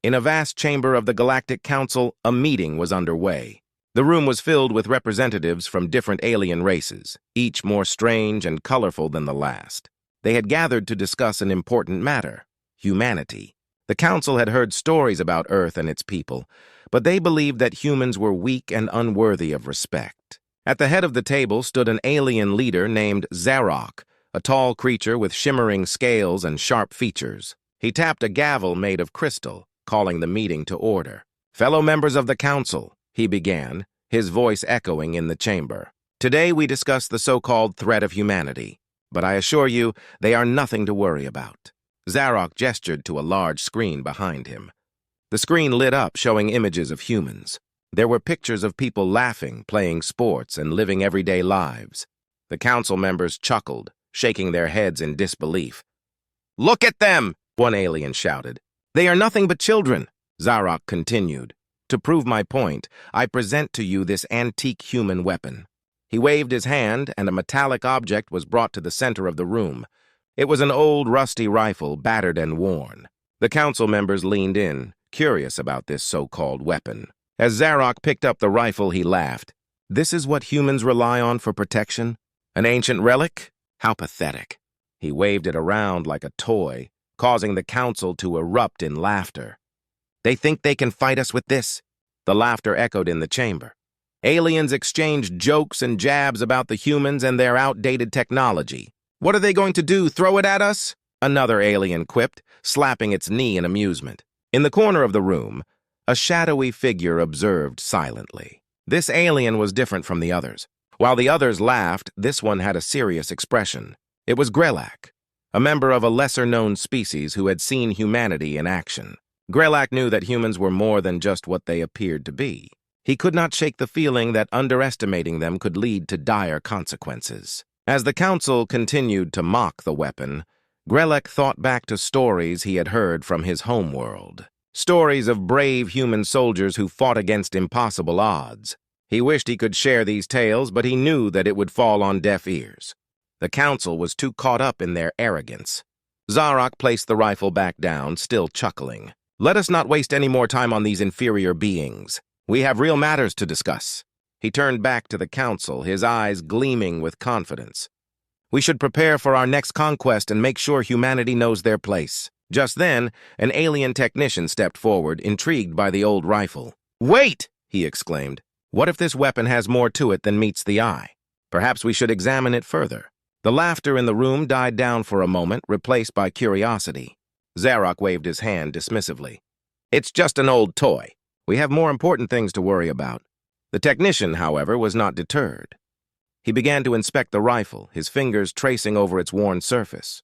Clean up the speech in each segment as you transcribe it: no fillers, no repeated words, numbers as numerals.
In a vast chamber of the Galactic Council, a meeting was underway. The room was filled with representatives from different alien races, each more strange and colorful than the last. They had gathered to discuss an important matter: humanity. The Council had heard stories about Earth and its people, but they believed that humans were weak and unworthy of respect. At the head of the table stood an alien leader named Zarok, a tall creature with shimmering scales and sharp features. He tapped a gavel made of crystal, calling the meeting to order. "Fellow members of the Council," he began, his voice echoing in the chamber. "Today we discuss the so-called threat of humanity, but I assure you they are nothing to worry about." Zarok gestured to a large screen behind him. The screen lit up, showing images of humans. There were pictures of people laughing, playing sports, and living everyday lives. The council members chuckled, shaking their heads in disbelief. "Look at them!" one alien shouted. "They are nothing but children," Zarok continued. "To prove my point, I present to you this antique human weapon." He waved his hand, and a metallic object was brought to the center of the room. It was an old, rusty rifle, battered and worn. The council members leaned in, curious about this so-called weapon. As Zarok picked up the rifle, he laughed. "This is what humans rely on for protection? An ancient relic? How pathetic." He waved it around like a toy, causing the council to erupt in laughter. "They think they can fight us with this?" The laughter echoed in the chamber. Aliens exchanged jokes and jabs about the humans and their outdated technology. "What are they going to do, throw it at us?" Another alien quipped, slapping its knee in amusement. In the corner of the room, a shadowy figure observed silently. This alien was different from the others. While the others laughed, this one had a serious expression. It was Grelak, a member of a lesser-known species who had seen humanity in action. Grelak knew that humans were more than just what they appeared to be. He could not shake the feeling that underestimating them could lead to dire consequences. As the council continued to mock the weapon, Grelak thought back to stories he had heard from his homeworld. Stories of brave human soldiers who fought against impossible odds. He wished he could share these tales, but he knew that it would fall on deaf ears. The council was too caught up in their arrogance. Zarok placed the rifle back down, still chuckling. "Let us not waste any more time on these inferior beings. We have real matters to discuss." He turned back to the council, his eyes gleaming with confidence. "We should prepare for our next conquest and make sure humanity knows their place." Just then, an alien technician stepped forward, intrigued by the old rifle. "Wait!" he exclaimed. "What if this weapon has more to it than meets the eye? Perhaps we should examine it further." The laughter in the room died down for a moment, replaced by curiosity. Zarok waved his hand dismissively. "It's just an old toy. We have more important things to worry about." The technician, however, was not deterred. He began to inspect the rifle, his fingers tracing over its worn surface.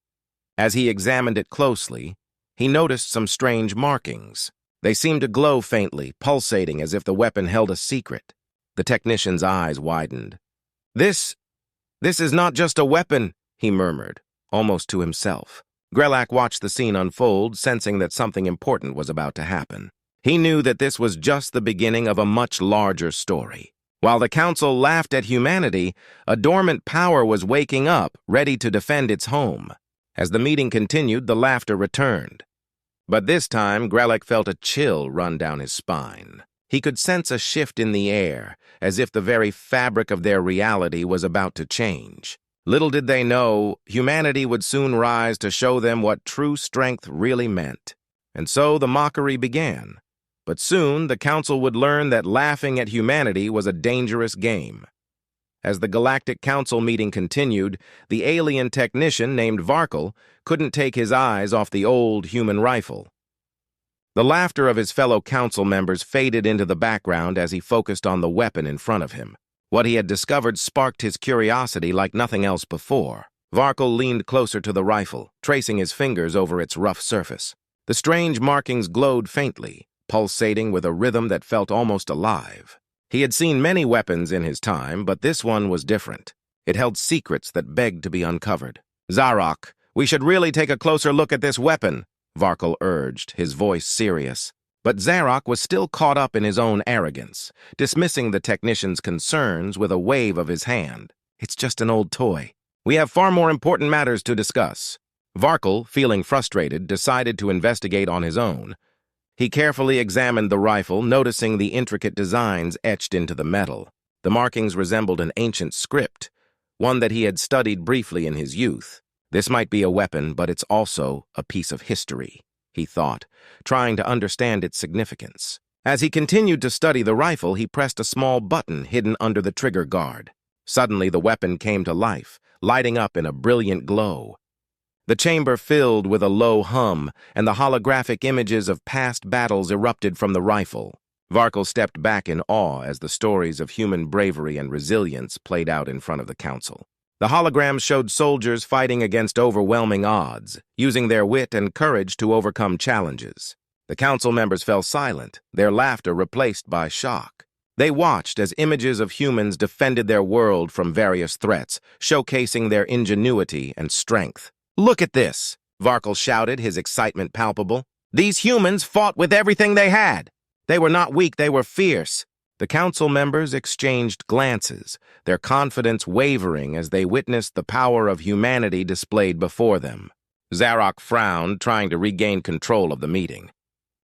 As he examined it closely, he noticed some strange markings. They seemed to glow faintly, pulsating as if the weapon held a secret. The technician's eyes widened. This is not just a weapon," he murmured, almost to himself. Grelak watched the scene unfold, sensing that something important was about to happen. He knew that this was just the beginning of a much larger story. While the council laughed at humanity, a dormant power was waking up, ready to defend its home. As the meeting continued, the laughter returned. But this time, Grelak felt a chill run down his spine. He could sense a shift in the air, as if the very fabric of their reality was about to change. Little did they know, humanity would soon rise to show them what true strength really meant. And so the mockery began. But soon, the council would learn that laughing at humanity was a dangerous game. As the Galactic Council meeting continued, the alien technician named Varkle couldn't take his eyes off the old human rifle. The laughter of his fellow council members faded into the background as he focused on the weapon in front of him. What he had discovered sparked his curiosity like nothing else before. Varkle leaned closer to the rifle, tracing his fingers over its rough surface. The strange markings glowed faintly, pulsating with a rhythm that felt almost alive. He had seen many weapons in his time, but this one was different. It held secrets that begged to be uncovered. "Zarok, we should really take a closer look at this weapon," Varkle urged, his voice serious. But Zarok was still caught up in his own arrogance, dismissing the technician's concerns with a wave of his hand. "It's just an old toy. We have far more important matters to discuss." Varkle, feeling frustrated, decided to investigate on his own. He carefully examined the rifle, noticing the intricate designs etched into the metal. The markings resembled an ancient script, one that he had studied briefly in his youth. This might be a weapon, but it's also a piece of history, he thought, trying to understand its significance. As he continued to study the rifle, he pressed a small button hidden under the trigger guard. Suddenly, the weapon came to life, lighting up in a brilliant glow. The chamber filled with a low hum, and the holographic images of past battles erupted from the rifle. Varkle stepped back in awe as the stories of human bravery and resilience played out in front of the council. The holograms showed soldiers fighting against overwhelming odds, using their wit and courage to overcome challenges. The council members fell silent, their laughter replaced by shock. They watched as images of humans defended their world from various threats, showcasing their ingenuity and strength. "Look at this!" Varkle shouted, his excitement palpable. "These humans fought with everything they had. They were not weak, they were fierce." The council members exchanged glances, their confidence wavering as they witnessed the power of humanity displayed before them. Zarok frowned, trying to regain control of the meeting.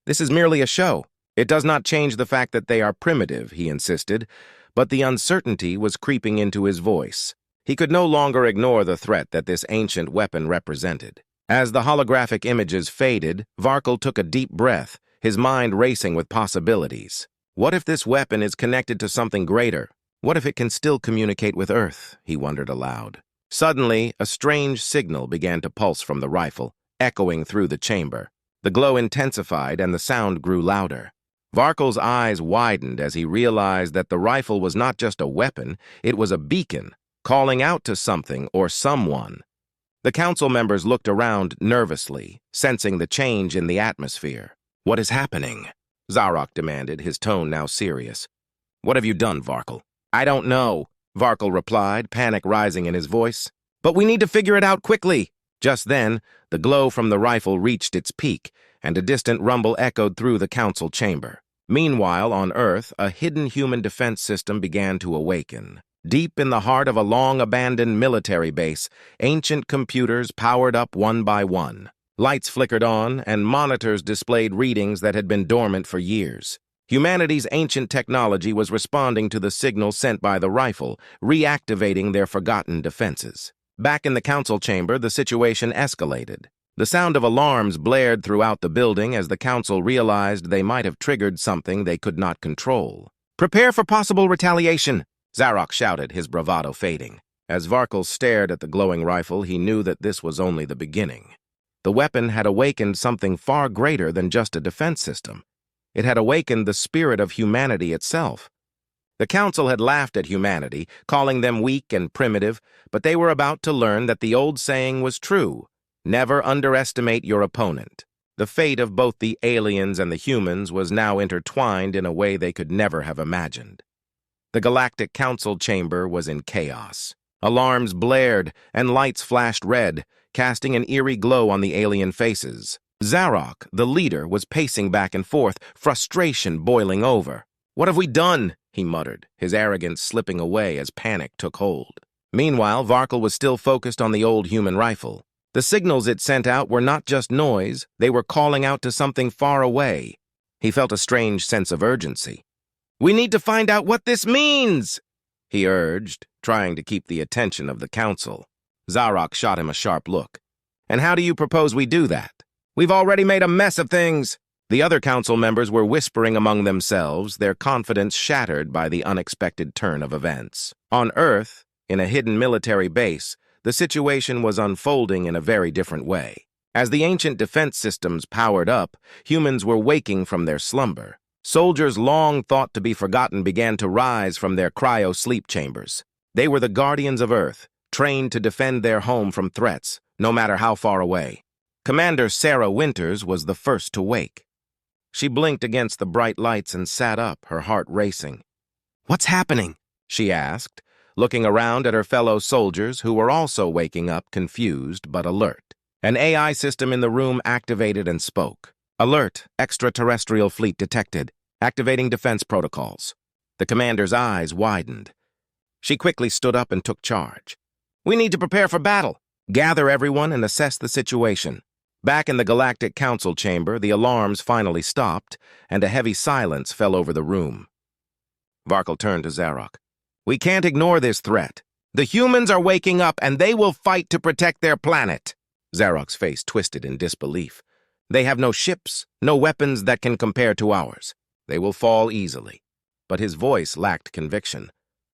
"This is merely a show. It does not change the fact that they are primitive," he insisted, but the uncertainty was creeping into his voice. He could no longer ignore the threat that this ancient weapon represented. As the holographic images faded, Varkle took a deep breath, his mind racing with possibilities. What if this weapon is connected to something greater? What if it can still communicate with Earth? He wondered aloud. Suddenly, a strange signal began to pulse from the rifle, echoing through the chamber. The glow intensified and the sound grew louder. Varkle's eyes widened as he realized that the rifle was not just a weapon, it was a beacon, calling out to something or someone. The council members looked around nervously, sensing the change in the atmosphere. "What is happening?" Zarok demanded, his tone now serious. "What have you done, Varkle?" "I don't know," Varkle replied, panic rising in his voice. "But we need to figure it out quickly." Just then, the glow from the rifle reached its peak, and a distant rumble echoed through the council chamber. Meanwhile, on Earth, a hidden human defense system began to awaken. Deep in the heart of a long-abandoned military base, ancient computers powered up one by one. Lights flickered on, and monitors displayed readings that had been dormant for years. Humanity's ancient technology was responding to the signal sent by the rifle, reactivating their forgotten defenses. Back in the council chamber, the situation escalated. The sound of alarms blared throughout the building as the council realized they might have triggered something they could not control. "Prepare for possible retaliation," Zarok shouted, his bravado fading. As Varkle stared at the glowing rifle, he knew that this was only the beginning. The weapon had awakened something far greater than just a defense system. It had awakened the spirit of humanity itself. The council had laughed at humanity, calling them weak and primitive, but they were about to learn that the old saying was true: never underestimate your opponent. The fate of both the aliens and the humans was now intertwined in a way they could never have imagined. The Galactic Council chamber was in chaos. Alarms blared, and lights flashed red, casting an eerie glow on the alien faces. Zarok, the leader, was pacing back and forth, frustration boiling over. "What have we done?" he muttered, his arrogance slipping away as panic took hold. Meanwhile, Varkle was still focused on the old human rifle. The signals it sent out were not just noise, they were calling out to something far away. He felt a strange sense of urgency. "We need to find out what this means," he urged, trying to keep the attention of the council. Zarok shot him a sharp look. "And how do you propose we do that? We've already made a mess of things." The other council members were whispering among themselves, their confidence shattered by the unexpected turn of events. On Earth, in a hidden military base, the situation was unfolding in a very different way. As the ancient defense systems powered up, humans were waking from their slumber. Soldiers long thought to be forgotten began to rise from their cryo-sleep chambers. They were the guardians of Earth, trained to defend their home from threats, no matter how far away. Commander Sarah Winters was the first to wake. She blinked against the bright lights and sat up, her heart racing. "What's happening?" she asked, looking around at her fellow soldiers who were also waking up, confused but alert. An AI system in the room activated and spoke. "Alert, extraterrestrial fleet detected. Activating defense protocols." The commander's eyes widened. She quickly stood up and took charge. "We need to prepare for battle. Gather everyone and assess the situation." Back in the Galactic Council chamber, the alarms finally stopped, and a heavy silence fell over the room. Varkle turned to Zarok. "We can't ignore this threat. The humans are waking up, and they will fight to protect their planet." Zarok's face twisted in disbelief. "They have no ships, no weapons that can compare to ours. They will fall easily." But his voice lacked conviction.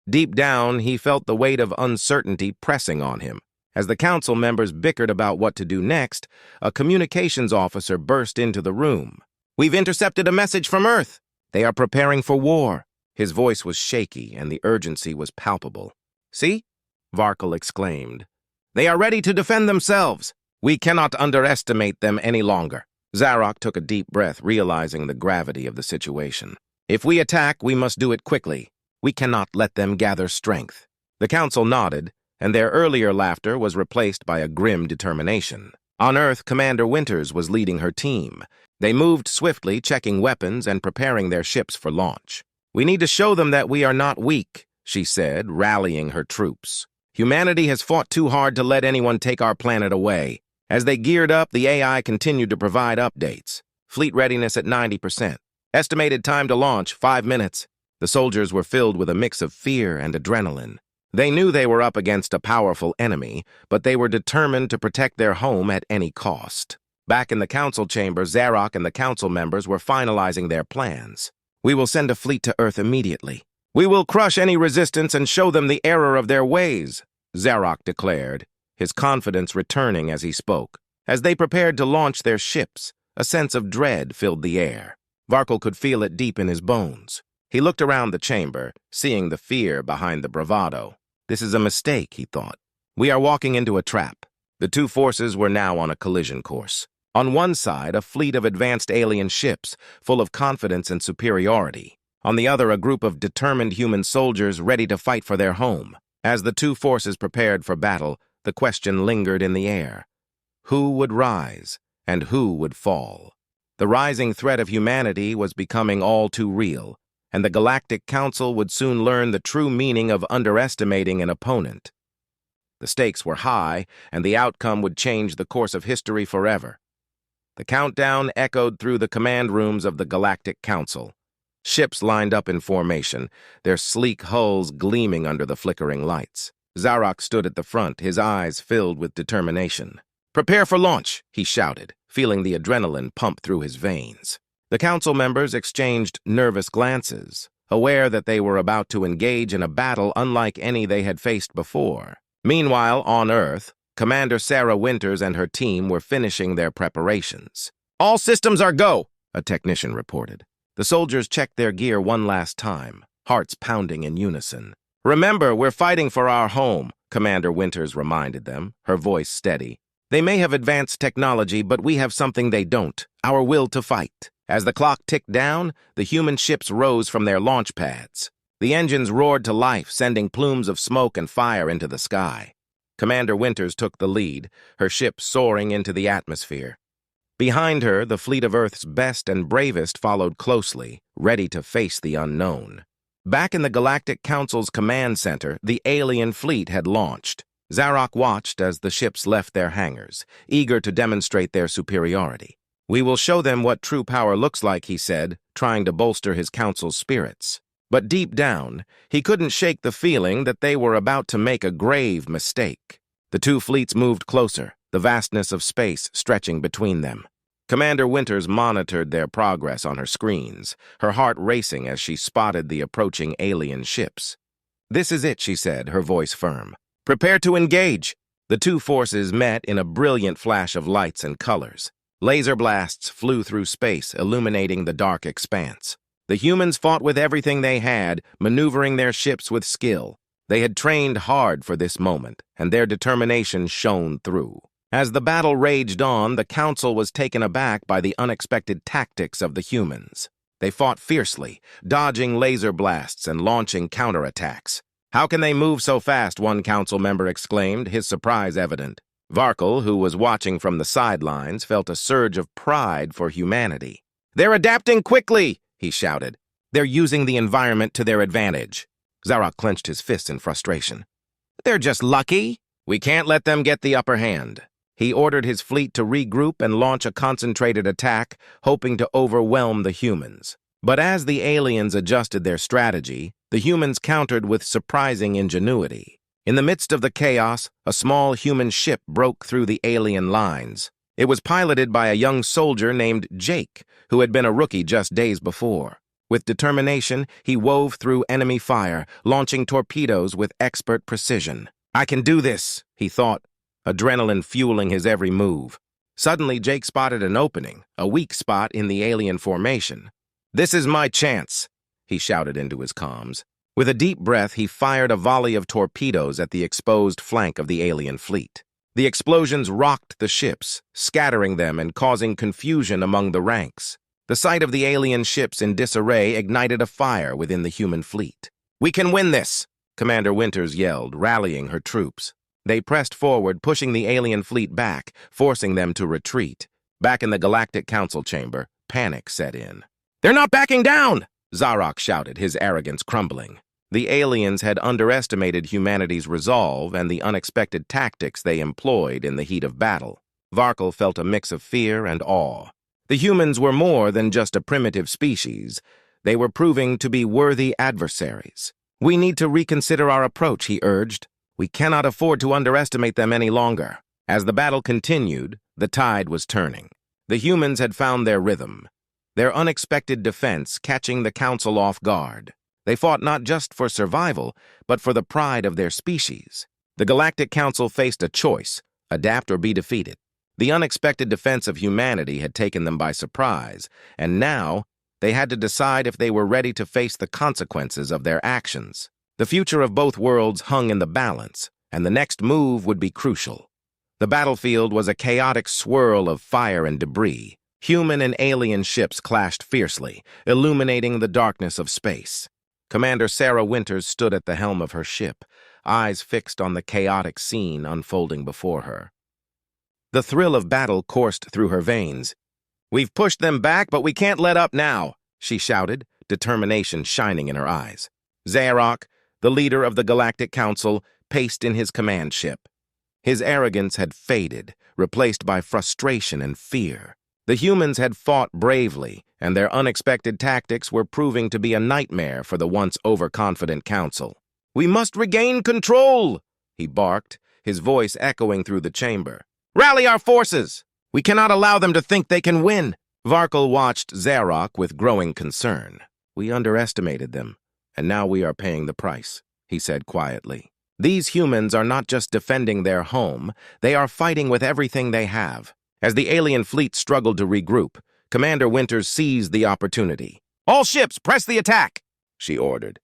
Deep down, he felt the weight of uncertainty pressing on him. As the council members bickered about what to do next, a communications officer burst into the room. "We've intercepted a message from Earth. They are preparing for war." His voice was shaky, and the urgency was palpable. "See?" Varkle exclaimed. "They are ready to defend themselves. We cannot underestimate them any longer." Zarok took a deep breath, realizing the gravity of the situation. "If we attack, we must do it quickly. We cannot let them gather strength." The council nodded, and their earlier laughter was replaced by a grim determination. On Earth, Commander Winters was leading her team. They moved swiftly, checking weapons and preparing their ships for launch. "We need to show them that we are not weak," she said, rallying her troops. "Humanity has fought too hard to let anyone take our planet away." As they geared up, the AI continued to provide updates. Fleet readiness at 90%. Estimated time to launch, 5 minutes. The soldiers were filled with a mix of fear and adrenaline. They knew they were up against a powerful enemy, but they were determined to protect their home at any cost. Back in the council chamber, Zarok and the council members were finalizing their plans. "We will send a fleet to Earth immediately. We will crush any resistance and show them the error of their ways," Zarok declared, his confidence returning as he spoke. As they prepared to launch their ships, a sense of dread filled the air. Varkle could feel it deep in his bones. He looked around the chamber, seeing the fear behind the bravado. "This is a mistake," he thought. "We are walking into a trap." The two forces were now on a collision course. On one side, a fleet of advanced alien ships, full of confidence and superiority. On the other, a group of determined human soldiers ready to fight for their home. As the two forces prepared for battle, the question lingered in the air. Who would rise, and who would fall? The rising threat of humanity was becoming all too real, and the Galactic Council would soon learn the true meaning of underestimating an opponent. The stakes were high, and the outcome would change the course of history forever. The countdown echoed through the command rooms of the Galactic Council. Ships lined up in formation, their sleek hulls gleaming under the flickering lights. Zarok stood at the front, his eyes filled with determination. "Prepare for launch," he shouted, feeling the adrenaline pump through his veins. The council members exchanged nervous glances, aware that they were about to engage in a battle unlike any they had faced before. Meanwhile, on Earth, Commander Sarah Winters and her team were finishing their preparations. "All systems are go," a technician reported. The soldiers checked their gear one last time, hearts pounding in unison. "Remember, we're fighting for our home," Commander Winters reminded them, her voice steady. "They may have advanced technology, but we have something they don't, our will to fight." As the clock ticked down, the human ships rose from their launch pads. The engines roared to life, sending plumes of smoke and fire into the sky. Commander Winters took the lead, her ship soaring into the atmosphere. Behind her, the fleet of Earth's best and bravest followed closely, ready to face the unknown. Back in the Galactic Council's command center, the alien fleet had launched. Zarok watched as the ships left their hangars, eager to demonstrate their superiority. "We will show them what true power looks like," he said, trying to bolster his council's spirits. But deep down, he couldn't shake the feeling that they were about to make a grave mistake. The two fleets moved closer, the vastness of space stretching between them. Commander Winters monitored their progress on her screens, her heart racing as she spotted the approaching alien ships. "This is it," she said, her voice firm. "Prepare to engage." The two forces met in a brilliant flash of lights and colors. Laser blasts flew through space, illuminating the dark expanse. The humans fought with everything they had, maneuvering their ships with skill. They had trained hard for this moment, and their determination shone through. As the battle raged on, the council was taken aback by the unexpected tactics of the humans. They fought fiercely, dodging laser blasts and launching counterattacks. "How can they move so fast?" one council member exclaimed, his surprise evident. Varkle, who was watching from the sidelines, felt a surge of pride for humanity. "They're adapting quickly," he shouted. "They're using the environment to their advantage." Zarok clenched his fists in frustration. "They're just lucky. We can't let them get the upper hand." He ordered his fleet to regroup and launch a concentrated attack, hoping to overwhelm the humans. But as the aliens adjusted their strategy, the humans countered with surprising ingenuity. In the midst of the chaos, a small human ship broke through the alien lines. It was piloted by a young soldier named Jake, who had been a rookie just days before. With determination, he wove through enemy fire, launching torpedoes with expert precision. "I can do this," he thought, adrenaline fueling his every move. Suddenly, Jake spotted an opening, a weak spot in the alien formation. "This is my chance," he shouted into his comms. With a deep breath, he fired a volley of torpedoes at the exposed flank of the alien fleet. The explosions rocked the ships, scattering them and causing confusion among the ranks. The sight of the alien ships in disarray ignited a fire within the human fleet. "We can win this!" Commander Winters yelled, rallying her troops. They pressed forward, pushing the alien fleet back, forcing them to retreat. Back in the Galactic Council chamber, panic set in. "They're not backing down!" Zarok shouted, his arrogance crumbling. The aliens had underestimated humanity's resolve and the unexpected tactics they employed in the heat of battle. Varkle felt a mix of fear and awe. The humans were more than just a primitive species. They were proving to be worthy adversaries. "We need to reconsider our approach," he urged. "We cannot afford to underestimate them any longer." As the battle continued, the tide was turning. The humans had found their rhythm, their unexpected defense catching the Council off guard. They fought not just for survival, but for the pride of their species. The Galactic Council faced a choice: adapt or be defeated. The unexpected defense of humanity had taken them by surprise, and now they had to decide if they were ready to face the consequences of their actions. The future of both worlds hung in the balance, and the next move would be crucial. The battlefield was a chaotic swirl of fire and debris. Human and alien ships clashed fiercely, illuminating the darkness of space. Commander Sarah Winters stood at the helm of her ship, eyes fixed on the chaotic scene unfolding before her. The thrill of battle coursed through her veins. "We've pushed them back, but we can't let up now," she shouted, determination shining in her eyes. Zarok, the leader of the Galactic Council, paced in his command ship. His arrogance had faded, replaced by frustration and fear. The humans had fought bravely, and their unexpected tactics were proving to be a nightmare for the once overconfident Council. "We must regain control," he barked, his voice echoing through the chamber. "Rally our forces! We cannot allow them to think they can win." Varkle watched Zarok with growing concern. "We underestimated them, and now we are paying the price," he said quietly. "These humans are not just defending their home, they are fighting with everything they have." As the alien fleet struggled to regroup, Commander Winters seized the opportunity. "All ships, press the attack!" she ordered.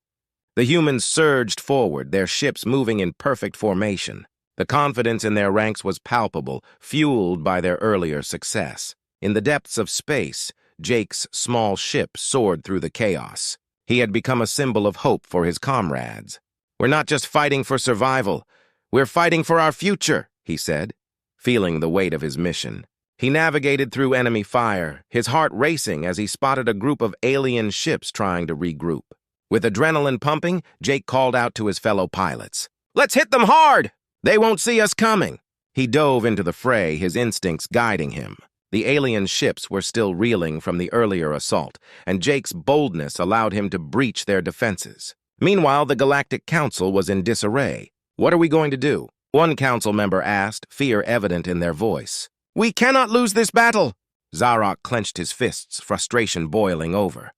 The humans surged forward, their ships moving in perfect formation. The confidence in their ranks was palpable, fueled by their earlier success. In the depths of space, Jake's small ship soared through the chaos. He had become a symbol of hope for his comrades. "We're not just fighting for survival. We're fighting for our future," he said, feeling the weight of his mission. He navigated through enemy fire, his heart racing as he spotted a group of alien ships trying to regroup. With adrenaline pumping, Jake called out to his fellow pilots. "Let's hit them hard! They won't see us coming." He dove into the fray, his instincts guiding him. The alien ships were still reeling from the earlier assault, and Jake's boldness allowed him to breach their defenses. Meanwhile, the Galactic Council was in disarray. "What are we going to do?" one council member asked, fear evident in their voice. "We cannot lose this battle!" Zarok clenched his fists, frustration boiling over.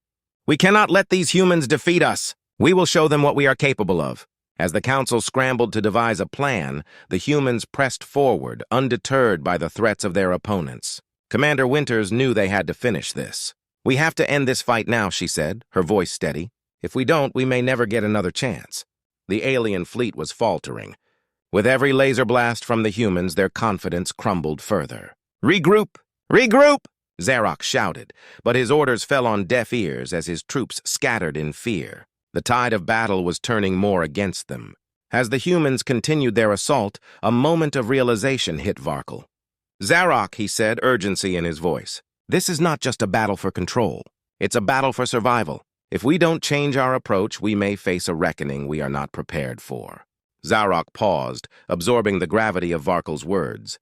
"We cannot let these humans defeat us. We will show them what we are capable of." As the council scrambled to devise a plan, the humans pressed forward, undeterred by the threats of their opponents. Commander Winters knew they had to finish this. "We have to end this fight now," she said, her voice steady. "If we don't, we may never get another chance." The alien fleet was faltering. With every laser blast from the humans, their confidence crumbled further. "Regroup! Regroup!" Zarok shouted, but his orders fell on deaf ears as his troops scattered in fear. The tide of battle was turning more against them. As the humans continued their assault, a moment of realization hit Varkle. "Zarok," he said, urgency in his voice. "This is not just a battle for control. It's a battle for survival. If we don't change our approach, we may face a reckoning we are not prepared for." Zarok paused, absorbing the gravity of Varkle's words.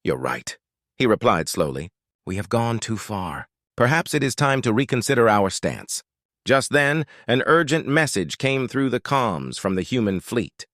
"You're right," he replied slowly. "We have gone too far. Perhaps it is time to reconsider our stance." Just then, an urgent message came through the comms from the human fleet.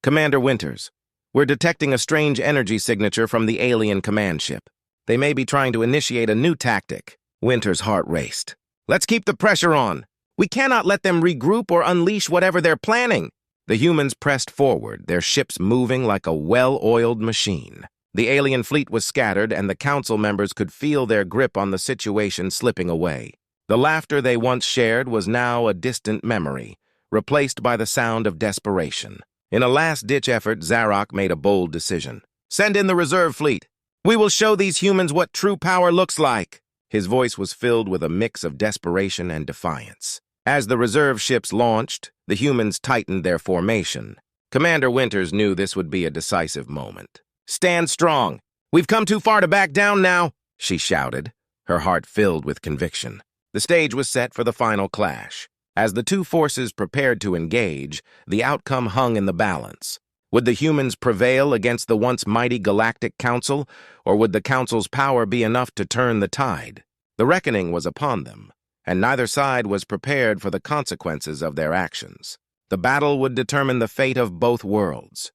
"Commander Winters, we're detecting a strange energy signature from the alien command ship. They may be trying to initiate a new tactic." Winters' heart raced. "Let's keep the pressure on. We cannot let them regroup or unleash whatever they're planning." The humans pressed forward, their ships moving like a well-oiled machine. The alien fleet was scattered, and the council members could feel their grip on the situation slipping away. The laughter they once shared was now a distant memory, replaced by the sound of desperation. In a last-ditch effort, Zarok made a bold decision. "Send in the reserve fleet. We will show these humans what true power looks like." His voice was filled with a mix of desperation and defiance. As the reserve ships launched, the humans tightened their formation. Commander Winters knew this would be a decisive moment. "Stand strong. We've come too far to back down now," she shouted, her heart filled with conviction. The stage was set for the final clash. As the two forces prepared to engage, the outcome hung in the balance. Would the humans prevail against the once mighty Galactic Council, or would the Council's power be enough to turn the tide? The reckoning was upon them, and neither side was prepared for the consequences of their actions. The battle would determine the fate of both worlds.